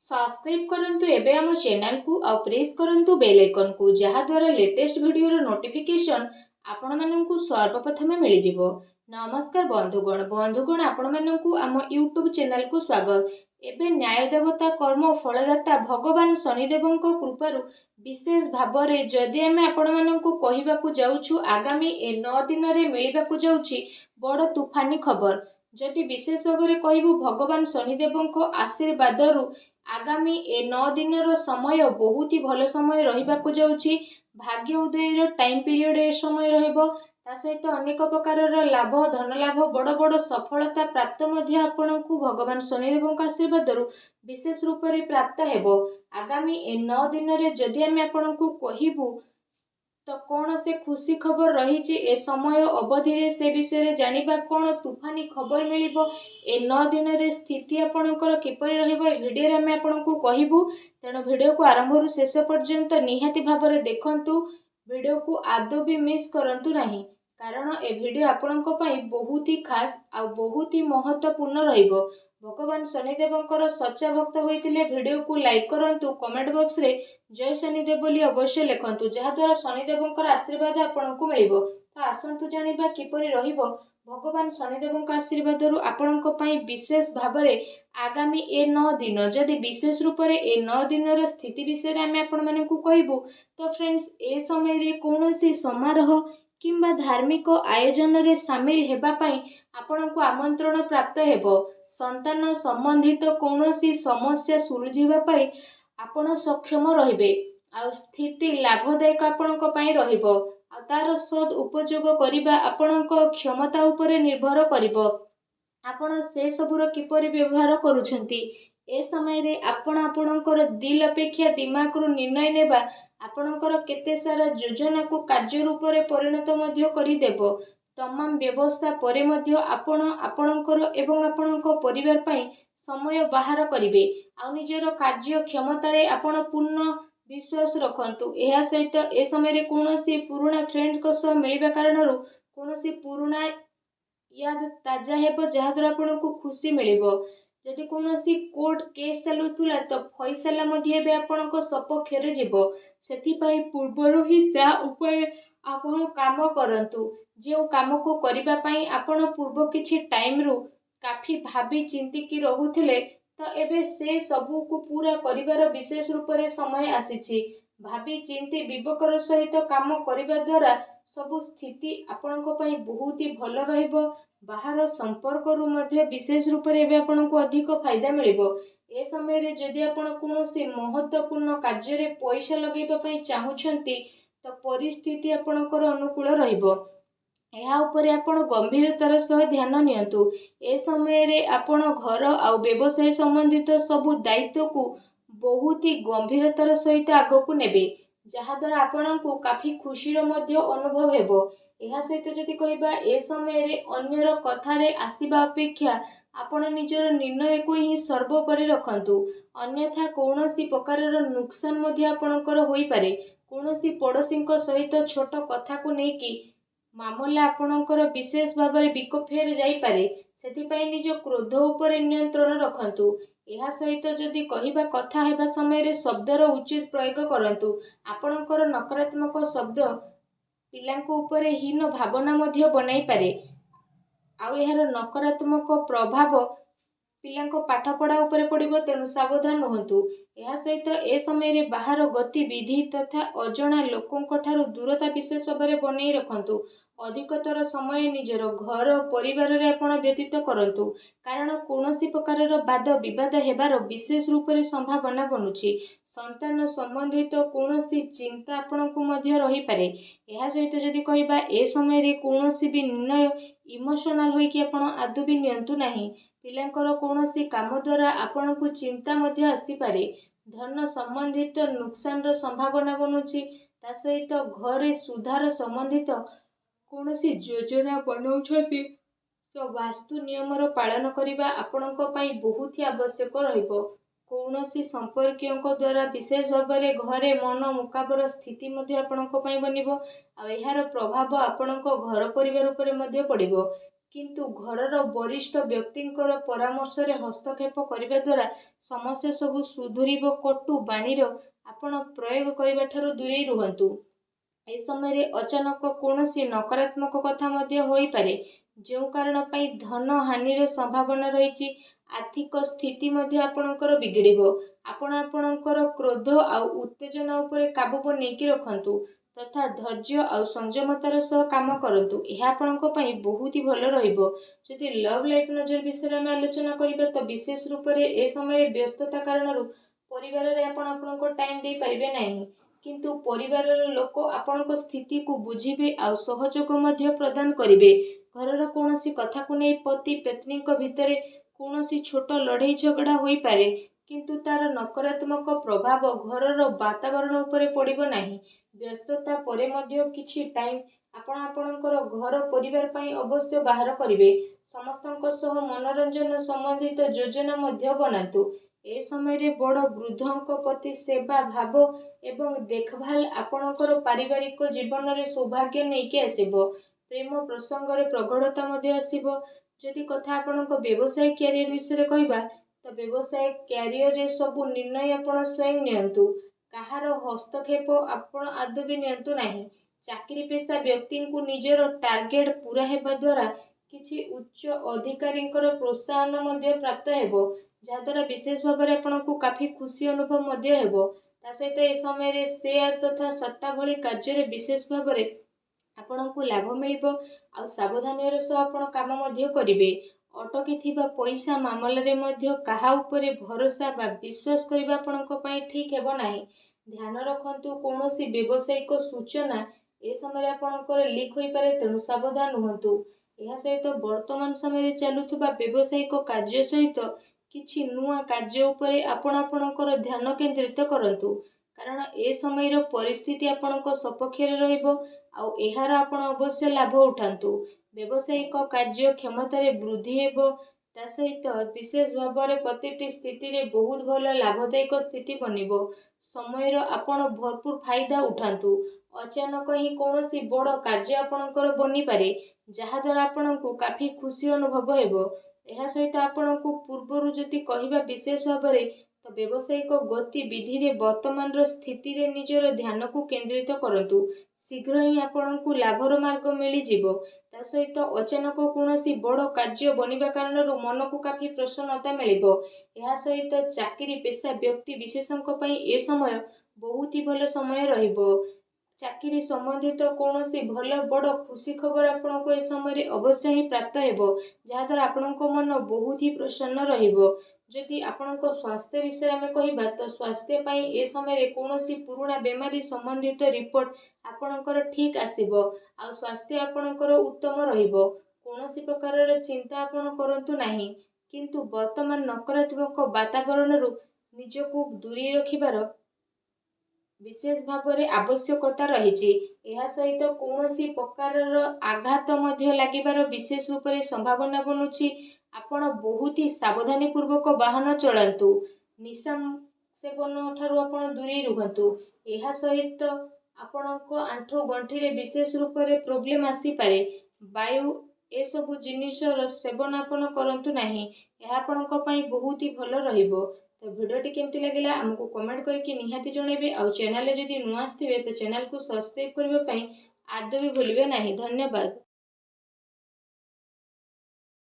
Subscribe करंतु एबे आम चैनल को आ प्रेस करंतु बेल आइकन को जहा द्वारा लेटेस्ट वीडियो रो नोटिफिकेशन आपण माननकु सर्वप्रथम मिल जिवो। नमस्कार बंधुगण आपण माननकु आम यूट्यूब चैनल को स्वागत। एबे न्याय देवता कर्म फलदाता भगवान शनिदेवଙ୍କ कृपारु विशेष भाबरे जदि आमे आपण माननकु कहिबाकु जाउछु आगामी 9 दिन रे मिलिबाकु जाउछि बड़ तूफानी खबर। जदि विशेष भाबरे कहिबु भगवान शनिदेवଙ୍କ आशीर्वादरु आगामी 9 दिन समय बहुत ही भल समय रहिबाकु जाउछि। भाग्य उदयर टाइम पीरियड ए समय रहइबो। ता सहित अनेक प्रकार लाभ धन लाभ बड़ बड़ सफलता प्राप्त मध्य आपनकु भगवान शनिदेवଙ୍କ आशीर्वादरु विशेष रूप से प्राप्त हेबो। आगामी 9 दिन रे जदि आमे आपनकु कहिबु तो कौन से खुशी खबर रही ए समय अवधि रे से विषय रे जानिबा कौन तूफानी खबर मिलिबो ए 9 दिन रे स्थिति आपणकर किपरि रहिबो ए वीडियो रे हम आपनकु कहिबु। तेणु वीडियो को आरंभ रु शेष पर्यंत निहाती भाबरे देखंतु। वीडियो को आदौ भी मिस करंतु नहीं कारण ए वीडियो आपणक पई बहुत ही खास आ बहुत ही महत्वपूर्ण रहिबो। भगवान शनिदेवଙ୍କର सच्चा भक्त होइतिले वीडियो को लाइक करंतु। कमेंट बॉक्स रे जय शनिदेव बोली अवश्य लिखंतु जहा द्वारा शनिदेवଙ୍କର आशीर्वाद आपणकु मिलिबो। तो आसंतु जानिबा किपरि रहिबो भगवान शनिदेवଙ୍କ आशीर्वादरु आपणक पई विशेष भाबरे आगामी ए 9 दिन जदि विशेष रूप से ए 9 दिन स्थिति विषय रे आमे आपण मानकु कहिबु। तो फ्रेंड्स ए समय रे कोनोसी समारोह किंबा धार्मिक आयोजन रे शामिल हेबा पई आपणकु आमंत्रण प्राप्त हेबो। संतान संबंधित कोनोसी समस्या सुलझिबा पई आपण सक्षम रहिबे आ स्थिति लाभदायक आपणक पई रहिबो आ तार सद उपयोग करिबा आपणक क्षमता उपरे निर्भर करिबो। आपण से सबुर किपरि व्यवहार करूछंती ए समय रे आपण आपणकर दिल अपेक्षा दिमाग रु निर्णय नेबा आपणकर केते सारा योजना को कार्य रूप रे परिणत मध्य करि देबो। तमाम व्यवस्था परे मध्य आपण आपणकर एवं आपणक परिवार पई समय बाहर करिवे आ निजर कार्य क्षमता रे आपण पूर्ण विश्वास रखंतु। एहा सहित ए समय रे कोनोसी पुराना फ्रेंड्स को सह मिलिबा कारणरु कोनोसी पुराना याद ताजा हेबो जहा द्वारा आपणकु खुशी मिलिबो। जदि कोनोसी कोर्ट केस चलुथुला तो फैसला मध्ये एबे आपणक सपक्ष रे जिवो। सेथि पई पूर्वरु ही ता उपाय आपण काम करंतु। जे काम को करिबा पई आपण पूर्व किछि टाइम रु काफी भाबी चिंती की रहुथिले तो एबे से सबु को पूरा करिवार विशेष रूप से समय आसीछि। भाबी चिंती विवेकर सहित काम करिबा द्वारा सबु स्थिति आपणक पई बहुत ही भल रहिबो। बाहर संपर्क रु मध्ये विशेष रूप से एबे आपणको अधिक फायदा मिलिबो। ए समय रे जदि आपण कोनोसी महत्वपूर्ण कार्य रे पैसा लगेबा पई चाहुछंती तो परिस्थिति आपणकर अनुकूल रहिबो। एहा उपरे आपण गंभीरतार सह ध्यान नियंतु। ए समय रे आपण घर आ व्यवसाय संबंधित सबु दायित्व को बहुत ही गंभीरतार सहित आगो को नेबे जहा द्वारा आपणको काफी खुशीर मध्य अनुभव हेबो। एहा सहित जदि कहिबा ए समय रे अन्यर कथा रे आसीबा अपेक्षा आपण निजर निर्णय को ही सर्वोपरि रखंतु। अन्यथा कोनोसी प्रकारर नुकसान मध्य आपणकर होई पारे। कोनोसी पड़ोसीଙ୍କ सहित छोट कथा को नेकी मामला आपणकर विशेष भाबरे विकोफेर जाई पारे। सेति पई निज क्रोध उपरे नियंत्रण रखंतु। एहा सहित जदि कहिबा कथा हेबा समय रे शब्दर उचित प्रयोग करंतु। आपणकर नकारात्मक शब्द पिलांको उपरे हीन भावना मध्य बनाई पारे आ एहार नकारात्मक प्रभाव पिलांको पाठ पढ़ा उपरे पड़िबो। तेणु सावधान रहंतु। एहा सहित ए समय रे बाहर गतिविधि तथा अजणा लोकंक ठारू दूरता विशेष भाबरे बनै रखंतु। अधिकतर समय निजर घर परिवार रे आपण व्यतीत करंतु कारण कोनोसी प्रकारर वाद विवाद हेबार विशेष रूप से संभावना बनुछि। संतान संबंधित कोनोसी चिंता आपणको मध्य रही पारे। एहा सहित जदि कहिबा ए समय रे कोनोसी भी निर्णय इमोशनल होई कि आपण आदु भी नियंतु नाही। पिलांकर कोनोसी काम द्वारा आपणको चिंता मध्य आसी पारे। धन संबंधित नुकसान रो संभावना बनुछि। ता सहित घरे सुधार संबंधित कोनोसी योजना बनाउछथि तो वास्तु नियमर पालन करिबा आपणक पई बहुत ही आवश्यक रहिबो। कोनोसी संपर्कीयଙ୍କ द्वारा विशेष भाबरे घरे मन मुकाबर स्थिति मध्ये आपणक पई बनिबो आ एहार प्रभाव आपणक घर परिवार उपरे मध्ये पड़िबो। କିନ୍ତୁ ଘରର ବରିଷ୍ଠ ବ୍ୟକ୍ତିଙ୍କର ପରାମର୍ଶରେ ହସ୍ତକ୍ଷେପ କରିବା ଦ୍ୱାରା ସମସ୍ୟା ସବୁ ସୁଧୁରିବ। କଟୁ ବାଣୀର ଆପଣ ପ୍ରୟୋଗ କରିବା ଠାରୁ ଦୂରେଇ ରୁହନ୍ତୁ। ଏ ସମୟରେ ଅଚାନକ କୌଣସି ନକାରାତ୍ମକ କଥା ମଧ୍ୟ ହୋଇପାରେ, ଯେଉଁ କାରଣ ପାଇଁ ଧନ ହାନିର ସମ୍ଭାବନା ରହିଛି। ଆର୍ଥିକ ସ୍ଥିତି ମଧ୍ୟ ଆପଣଙ୍କର ବିଗିଡ଼ିବ। ଆପଣ ଆପଣଙ୍କର କ୍ରୋଧ ଆଉ ଉତ୍ତେଜନା ଉପରେ କାବୁ ନେଇକି ରଖନ୍ତୁ ତଥା ଧୈର୍ଯ୍ୟ ଆଉ ସଂଯମତାର ସହ କାମ କରନ୍ତୁ। ଏହା ଆପଣଙ୍କ ପାଇଁ ବହୁତ ଭଲ ରହିବ। ଯଦି ଲଭ୍ ଲାଇଫ୍ ନଜର ବିଷୟରେ ଆମେ ଆଲୋଚନା କରିବା ତ ବିଶେଷ ରୂପରେ ଏ ସମୟରେ ବ୍ୟସ୍ତତା କାରଣରୁ ପରିବାରରେ ଆପଣ ଆପଣଙ୍କ ଟାଇମ୍ ଦେଇପାରିବେ ନାହିଁ, କିନ୍ତୁ ପରିବାରର ଲୋକ ଆପଣଙ୍କ ସ୍ଥିତିକୁ ବୁଝିବେ ଆଉ ସହଯୋଗ ମଧ୍ୟ ପ୍ରଦାନ କରିବେ। ଘରର କୌଣସି କଥାକୁ ନେଇ ପତି ପତ୍ନୀଙ୍କ ଭିତରେ କୌଣସି ଛୋଟ ଲଢ଼େଇ ଝଗଡ଼ା ହୋଇପାରେ, କିନ୍ତୁ ତାର ନକାରାତ୍ମକ ପ୍ରଭାବ ଘରର ବାତାବରଣ ଉପରେ ପଡ଼ିବ ନାହିଁ। ବ୍ୟସ୍ତତା ପରେ ମଧ୍ୟ କିଛି ଟାଇମ୍ ଆପଣ ଆପଣଙ୍କର ଘର ପରିବାର ପାଇଁ ଅବଶ୍ୟ ବାହାର କରିବେ। ସମସ୍ତଙ୍କ ସହ ମନୋରଞ୍ଜନ ସମ୍ବନ୍ଧିତ ଯୋଜନା ମଧ୍ୟ ବନାନ୍ତୁ। ଏ ସମୟରେ ବଡ଼ ବୃଦ୍ଧଙ୍କ ପ୍ରତି ସେବା ଭାବ ଏବଂ ଦେଖଭାଲ ଆପଣଙ୍କର ପାରିବାରିକ ଜୀବନରେ ସୌଭାଗ୍ୟ ନେଇକି ଆସିବ। ପ୍ରେମ ପ୍ରସଙ୍ଗରେ ପ୍ରଗାଢ଼ତା ମଧ୍ୟ ଆସିବ। ଯଦି କଥା ଆପଣଙ୍କ ବ୍ୟବସାୟ କ୍ୟାରିୟର ବିଷୟରେ କହିବା ତ ବ୍ୟବସାୟ କ୍ୟାରିୟରରେ ସବୁ ନିର୍ଣ୍ଣୟ ଆପଣ ସ୍ୱୟଂ ନିଅନ୍ତୁ। କାହାର ହସ୍ତକ୍ଷେପ ଆପଣ ଆଦୌ ବି ନିଅନ୍ତୁ ନାହିଁ। ଚାକିରି ପେଶା ବ୍ୟକ୍ତିଙ୍କୁ ନିଜର ଟାର୍ଗେଟ ପୂରା ହେବା ଦ୍ୱାରା କିଛି ଉଚ୍ଚ ଅଧିକାରୀଙ୍କର ପ୍ରୋତ୍ସାହନ ମଧ୍ୟ ପ୍ରାପ୍ତ ହେବ, ଯାହାଦ୍ୱାରା ବିଶେଷ ଭାବରେ ଆପଣଙ୍କୁ କାଫି ଖୁସି ଅନୁଭବ ମଧ୍ୟ ହେବ। ତା ସହିତ ଏ ସମୟରେ ସେୟାର ତଥା ସଟ୍ଟା ଭଳି କାର୍ଯ୍ୟରେ ବିଶେଷ ଭାବରେ ଆପଣଙ୍କୁ ଲାଭ ମିଳିବ ଆଉ ସାବଧାନର ସହ ଆପଣ କାମ ମଧ୍ୟ କରିବେ। ଅଟକିଥିବା ପଇସା ମାମଲାରେ ମଧ୍ୟ କାହା ଉପରେ ଭରସା ବା ବିଶ୍ୱାସ କରିବା ଆପଣଙ୍କ ପାଇଁ ଠିକ୍ ହେବ ନାହିଁ। ଧ୍ୟାନ ରଖନ୍ତୁ, କୌଣସି ବ୍ୟବସାୟିକ ସୂଚନା ଏ ସମୟରେ ଆପଣଙ୍କର ଲିକ୍ ହୋଇପାରେ, ତେଣୁ ସାବଧାନ ରୁହନ୍ତୁ। ଏହା ସହିତ ବର୍ତ୍ତମାନ ସମୟରେ ଚାଲୁଥିବା ବ୍ୟବସାୟିକ କାର୍ଯ୍ୟ ସହିତ କିଛି ନୂଆ କାର୍ଯ୍ୟ ଉପରେ ଆପଣ ଆପଣଙ୍କର ଧ୍ୟାନ କେନ୍ଦ୍ରିତ କରନ୍ତୁ, କାରଣ ଏ ସମୟର ପରିସ୍ଥିତି ଆପଣଙ୍କ ସପକ୍ଷରେ ରହିବ ଆଉ ଏହାର ଆପଣ ଅବଶ୍ୟ ଲାଭ ଉଠାନ୍ତୁ। ବ୍ୟବସାୟିକ କାର୍ଯ୍ୟ କ୍ଷମତାରେ ବୃଦ୍ଧି ହେବ। ତା ସହିତ ବିଶେଷ ଭାବରେ ପ୍ରତିଟି ସ୍ଥିତିରେ ବହୁତ ଭଲ ଲାଭଦାୟକ ସ୍ଥିତି ବନିବ। ସମୟର ଆପଣ ଭରପୁର ଫାଇଦା ଉଠାନ୍ତୁ। ଅଚାନକ ହିଁ କୌଣସି ବଡ଼ କାର୍ଯ୍ୟ ଆପଣଙ୍କର ବନିପାରେ, ଯାହାଦ୍ୱାରା ଆପଣଙ୍କୁ କାଫି ଖୁସି ଅନୁଭବ ହେବ। ଏହା ସହିତ ଆପଣଙ୍କୁ ପୂର୍ବରୁ ଯଦି କହିବା ବିଶେଷ ଭାବରେ ତ ବ୍ୟବସାୟିକ ଗତିବିଧିରେ ବର୍ତ୍ତମାନର ସ୍ଥିତିରେ ନିଜର ଧ୍ୟାନକୁ କେନ୍ଦ୍ରିତ କରନ୍ତୁ। ଶୀଘ୍ର ହିଁ ଆପଣଙ୍କୁ ଲାଭର ମାର୍ଗ ମିଳିଯିବ। ତା ସହିତ ଅଚାନକ କୌଣସି ବଡ଼ କାର୍ଯ୍ୟ ବନିବା କାରଣରୁ ମନକୁ କାଫି ପ୍ରସନ୍ନତା ମିଳିବ। ଏହା ସହିତ ଚାକିରି ପେଶା ବ୍ୟକ୍ତି ବିଶେଷଙ୍କ ପାଇଁ ଏ ସମୟ ବହୁତ ହି ଭଲ ସମୟ ରହିବ। ଚାକିରି ସମ୍ବନ୍ଧିତ କୌଣସି ଭଲ ବଡ଼ ଖୁସି ଖବର ଆପଣଙ୍କୁ ଏ ସମୟରେ ଅବଶ୍ୟ ହିଁ ପ୍ରାପ୍ତ ହେବ, ଯାହାଦ୍ୱାରା ଆପଣଙ୍କ ମନ ବହୁତ ହି ପ୍ରସନ୍ନ ରହିବ। ଯଦି ଆପଣଙ୍କ ସ୍ୱାସ୍ଥ୍ୟ ବିଷୟରେ ଆମେ କହିବା ତ ସ୍ୱାସ୍ଥ୍ୟ ପାଇଁ ଏ ସମୟରେ କୌଣସି ପୁରୁଣା ବେମାରୀ ସମ୍ବନ୍ଧିତ ରିପୋର୍ଟ ଆପଣଙ୍କର ଠିକ୍ ଆସିବ ଆଉ ସ୍ୱାସ୍ଥ୍ୟ ଆପଣଙ୍କର ଉତ୍ତମ ରହିବ। କୌଣସି ପ୍ରକାରର ଚିନ୍ତା ଆପଣ କରନ୍ତୁ ନାହିଁ, କିନ୍ତୁ ବର୍ତ୍ତମାନ ନକାରାତ୍ମକ ବାତାବରଣରୁ ନିଜକୁ ଦୂରେଇ ରଖିବାର ବିଶେଷ ଭାବରେ ଆବଶ୍ୟକତା ରହିଛି। ଏହା ସହିତ କୌଣସି ପ୍ରକାରର ଆଘାତ ମଧ୍ୟ ଲାଗିବାର ବିଶେଷ ରୂପରେ ସମ୍ଭାବନା ବନୁଛି। ଆପଣ ବହୁତ ହି ସାବଧାନୀ ପୂର୍ବକ ବାହନ ଚଳାନ୍ତୁ। ନିଶା ସେବନ ଠାରୁ ଆପଣ ଦୂରେଇ ରୁହନ୍ତୁ। ଏହା ସହିତ ଆପଣଙ୍କ ଆଣ୍ଠୁ ଗଣ୍ଠିରେ ବିଶେଷ ରୂପରେ ପ୍ରୋବ୍ଲେମ ଆସିପାରେ। ବାୟୁ ଏସବୁ ଜିନିଷର ସେବନ ଆପଣ କରନ୍ତୁ ନାହିଁ, ଏହା ଆପଣଙ୍କ ପାଇଁ ବହୁତ ହି ଭଲ ରହିବ। ତ ଭିଡ଼ିଓଟି କେମିତି ଲାଗିଲା ଆମକୁ କମେଣ୍ଟ କରିକି ନିହାତି ଜଣାଇବେ ଆଉ ଚ୍ୟାନେଲରେ ଯଦି ନୂଆ ଆସିଥିବେ ତ ଚ୍ୟାନେଲକୁ ସବସ୍କ୍ରାଇବ କରିବା ପାଇଁ ଆଦୌ ବି ଭୁଲିବେ ନାହିଁ। ଧନ୍ୟବାଦ।